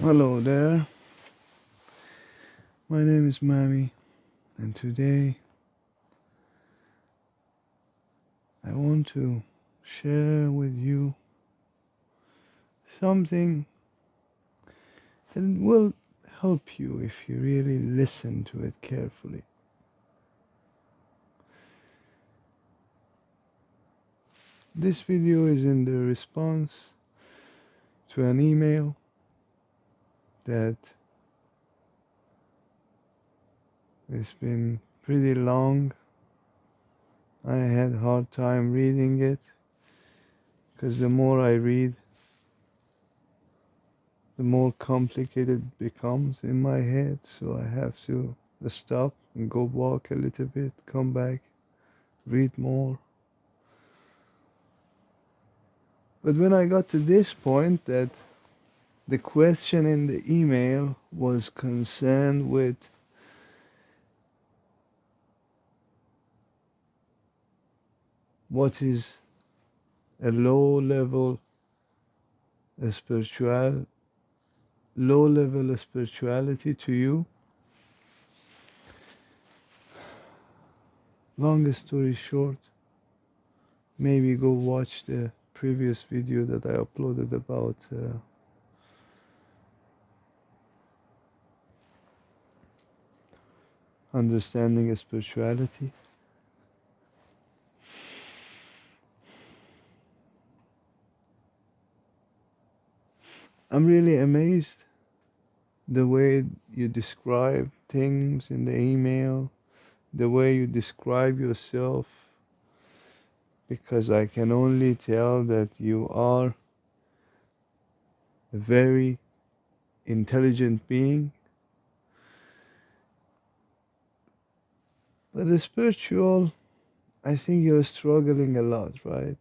Hello there, my name is Mami, and today I want to share with you something that will help you if you really listen to it carefully. This video is in the response to an email that has been pretty long. I had a hard time reading it because the more I read, the more complicated it becomes in my head, so I have to stop and go walk a little bit, come back, read more. But when I got to this point, that the question in the email was concerned with what is a spiritual low level spirituality to you. Long story short, maybe go watch the previous video that I uploaded about understanding spirituality. I'm really amazed the way you describe things in the email, the way you describe yourself, because I can only tell that you are a very intelligent being. But the spiritual, I think you're struggling a lot, right?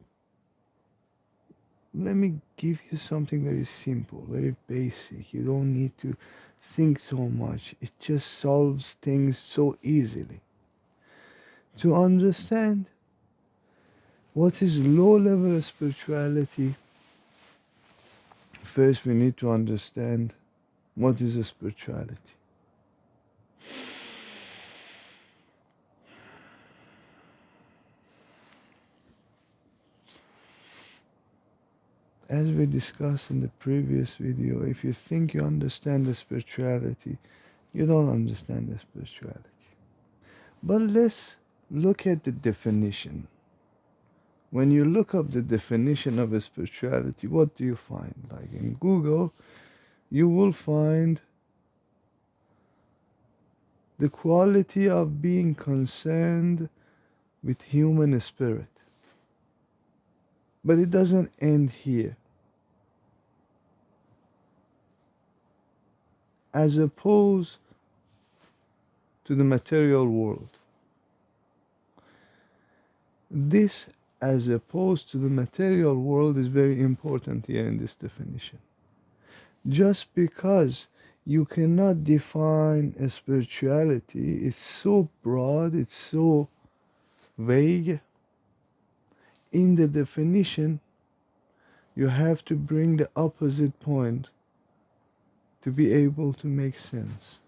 Let me give you something very simple, very basic. You don't need to think so much. It just solves things so easily. To understand what is low level spirituality, first we need to understand what is a spirituality. As we discussed in the previous video, if you think you understand the spirituality, you don't understand the spirituality. But let's look at the definition. When you look up the definition of a spirituality, what do you find? Like in Google, you will find the quality of being concerned with human spirit. But it doesn't end here. As opposed to the material world. This, as opposed to the material world, is very important here in this definition. Just because you cannot define a spirituality, it's so broad, it's so vague. In the definition, you have to bring the opposite point to be able to make sense.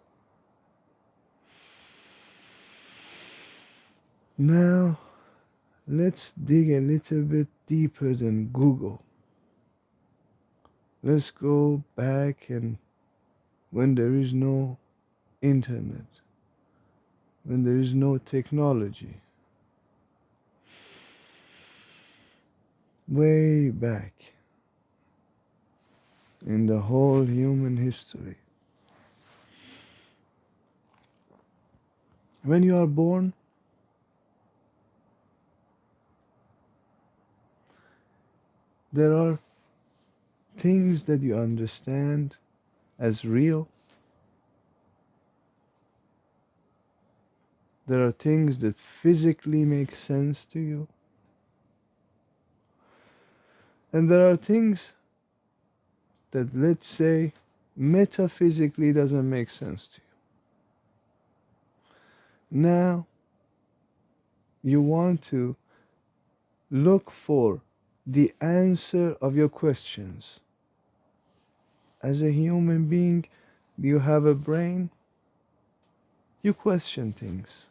Now, let's dig a little bit deeper than Google. Let's go back and when there is no internet, when there is no technology, way back in the whole human history. When you are born, there are things that you understand as real. There are things that physically make sense to you. And there are things that, let's say, metaphysically doesn't make sense to you. Now, you want to look for the answer of your questions as a human being, you have a brain, you question things.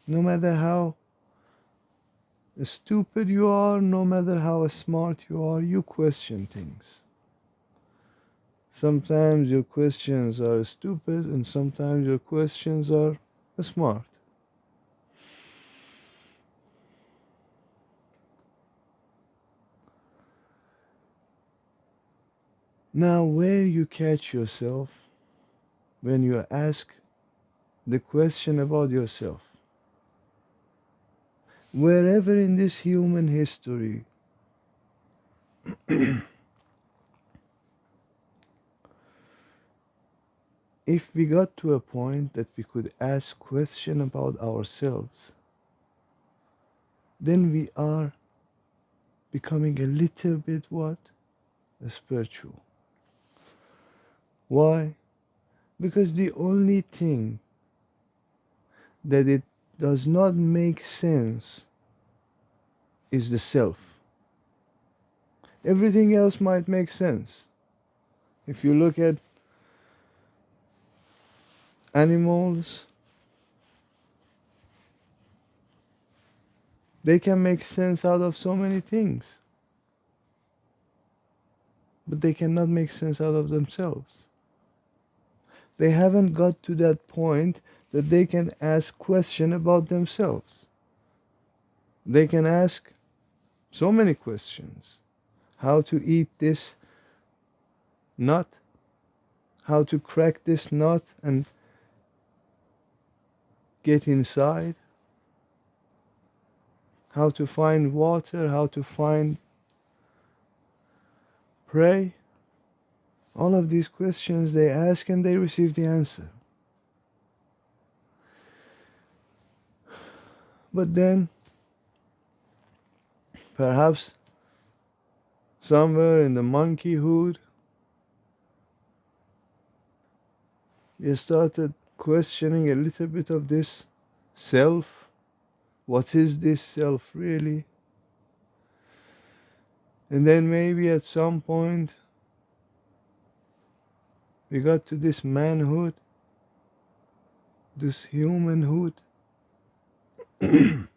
No matter how stupid you are, no matter how smart you are, you question things. Sometimes your questions are stupid, and sometimes your questions are smart. Now, where you catch yourself when you ask the question about yourself, wherever in this human history, if we got to a point that we could ask question about ourselves, then we are becoming a little bit what? Spiritual. Why? Because the only thing that it does not make sense is the self. Everything else might make sense. If you look at animals, they can make sense out of so many things, but they cannot make sense out of themselves. They haven't got to that point that they can ask question about themselves. They can ask so many questions. How to eat this nut, how to crack this nut and get inside, how to find water, how to find prey. All of these questions they ask and they receive the answer. But then, perhaps somewhere in the monkeyhood, you started questioning a little bit of this self. What is this self really? And then maybe at some point we got to this manhood, this humanhood. And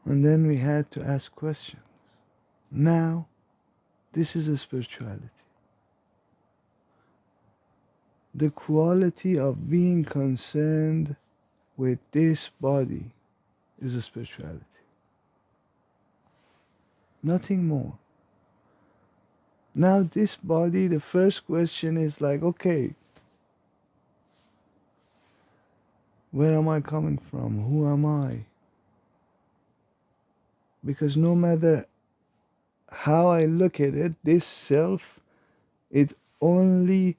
then we had to ask questions. Now, this is a spirituality. The quality of being concerned with this body is a spirituality. Nothing more. Now, this body, the first question is like, okay, where am I coming from? Who am I? Because no matter how I look at it, this self, it only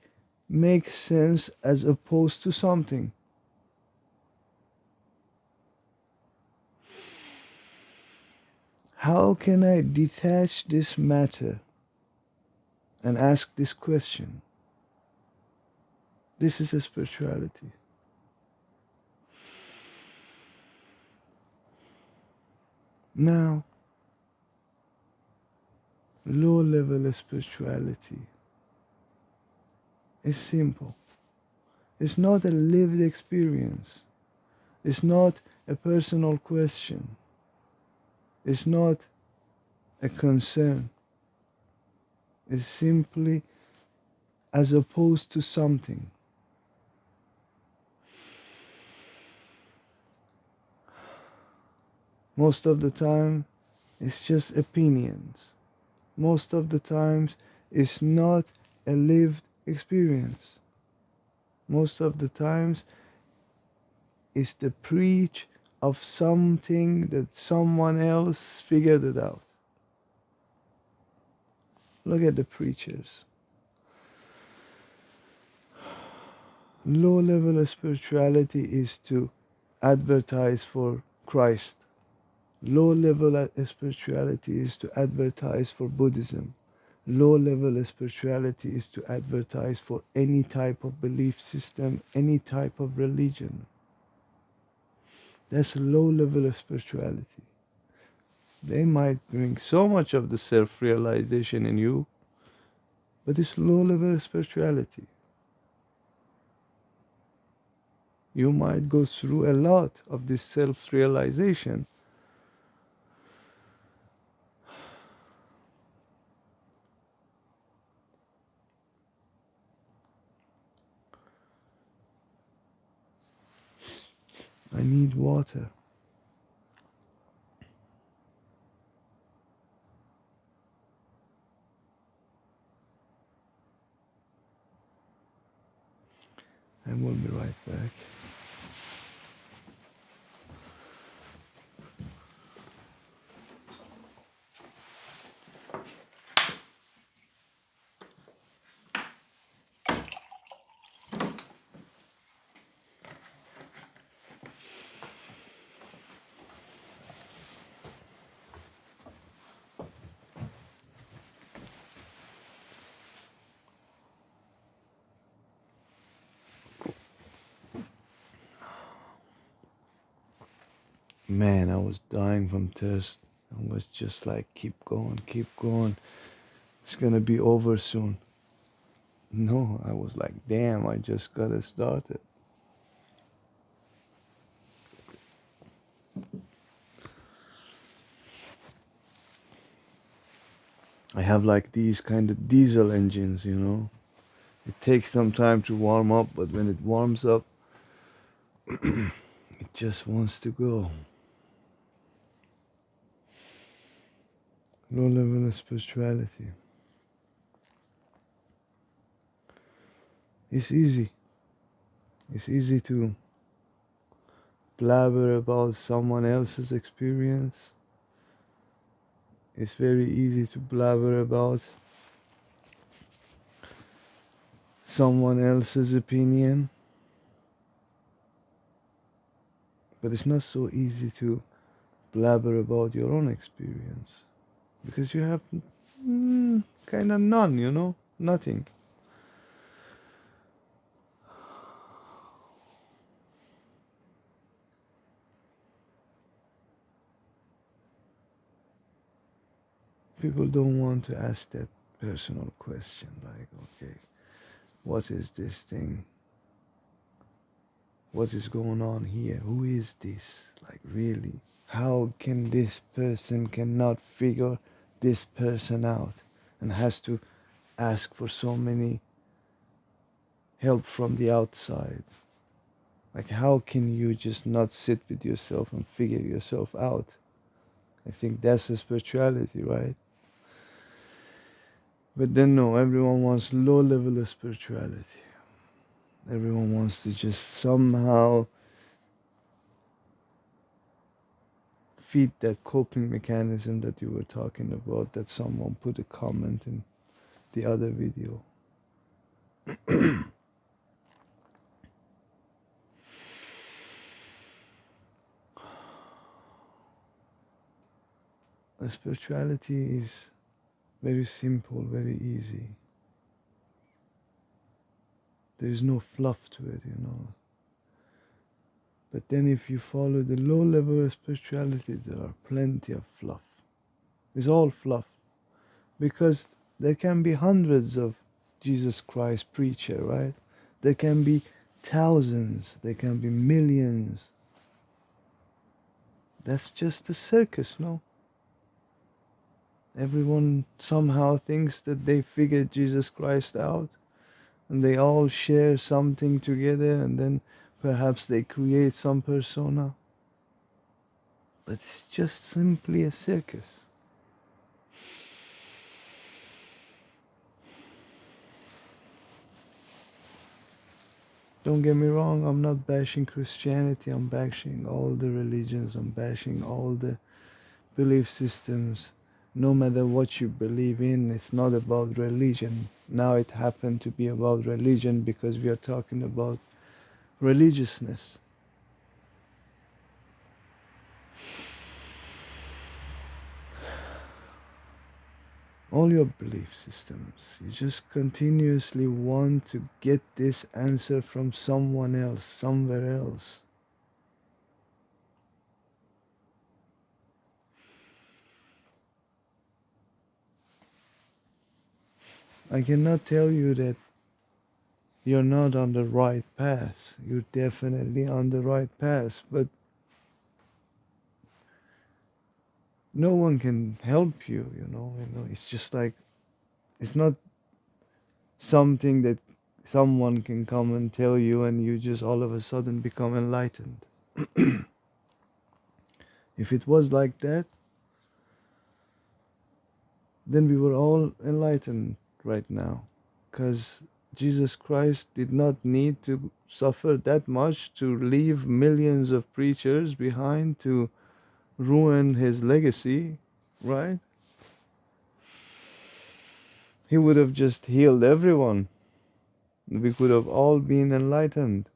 makes sense as opposed to something. How can I detach this matter and ask this question? This is a spirituality. Now, low level spirituality is simple. It's not a lived experience. It's not a personal question. It's not a concern. It's simply as opposed to something. Most of the time, it's just opinions. Most of the times, it's not a lived experience. Most of the times, it's the preach of something that someone else figured it out. Look at the preachers. Low level spirituality is to advertise for Christ. Low level spirituality is to advertise for Buddhism. Low level spirituality is to advertise for any type of belief system, any type of religion. That's low level of spirituality. They might bring so much of the self realization in you, but it's low level spirituality. You might go through a lot of this self realization. I need water. I will be right back. Man, I was dying from thirst. I was just like, keep going, keep going. It's gonna be over soon. No, I was like, damn, I just got it started. I have like these kind of diesel engines, you know. It takes some time to warm up, but when it warms up, it just wants to go. Low level of spirituality. It's easy. It's easy to blabber about someone else's experience. It's very easy to blabber about someone else's opinion. But it's not so easy to blabber about your own experience. Because you have kind of none, you know? Nothing. People don't want to ask that personal question like, okay, what is this thing? What is going on here? Who is this? Like, really? How can this person cannot figure this person out and has to ask for so many help from the outside? Like, how can you just not sit with yourself and figure yourself out? I think that's a spirituality, right? But then no, everyone wants low level of spirituality. Everyone wants to just somehow feed that coping mechanism that you were talking about, that someone put a comment in the other video. Spirituality is very simple, very easy. There is no fluff to it, you know. But then if you follow the low level of spirituality, there are plenty of fluff. It's all fluff. Because there can be hundreds of Jesus Christ preacher, right? There can be thousands, there can be millions. That's just a circus, no? Everyone somehow thinks that they figured Jesus Christ out and they all share something together and then perhaps they create some persona. But it's just simply a circus. Don't get me wrong, I'm not bashing Christianity, I'm bashing all the religions, I'm bashing all the belief systems. No matter what you believe in, it's not about religion. Now it happened to be about religion because we are talking about religiousness. All your belief systems, you just continuously want to get this answer from someone else, somewhere else. I cannot tell you that you're not on the right path. You're definitely on the right path, but no one can help you, it's just like it's not something that someone can come and tell you and you just all of a sudden become enlightened. If it was like that, then we were all enlightened right now, because Jesus Christ did not need to suffer that much to leave millions of preachers behind to ruin his legacy, right? He would have just healed everyone. We could have all been enlightened.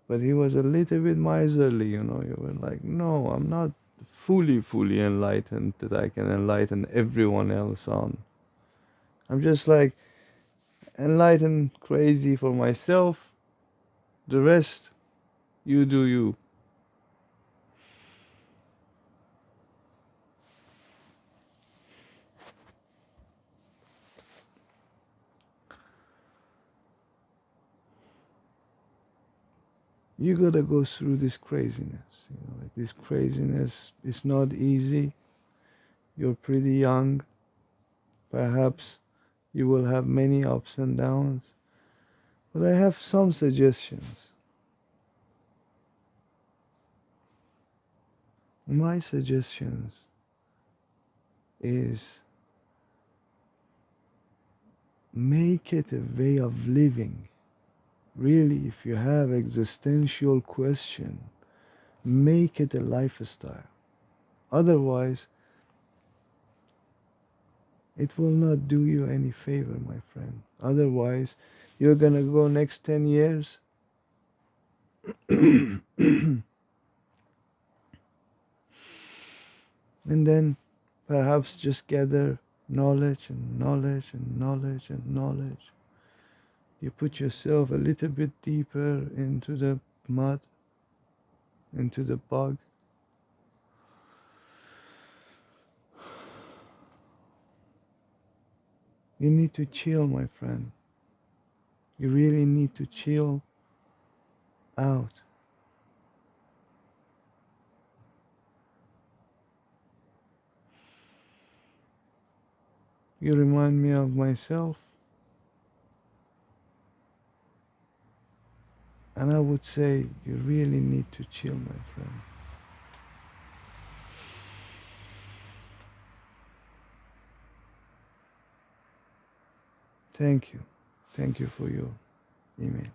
But he was a little bit miserly, You were like, no, I'm not fully enlightened that I can enlighten everyone else on. I'm just like enlightened crazy for myself. The rest, you do you. You gotta go through this craziness. Like this craziness is not easy. You're pretty young. Perhaps you will have many ups and downs. But I have some suggestions. My suggestions is make it a way of living. Really, if you have existential question, make it a lifestyle. Otherwise, it will not do you any favor, my friend. Otherwise, you're gonna go next 10 years and then perhaps just gather knowledge and knowledge and knowledge and knowledge. You put yourself a little bit deeper into the mud, into the bog. You need to chill, my friend. You really need to chill out. You remind me of myself, and I would say you really need to chill, my friend. Thank you. Thank you for your email.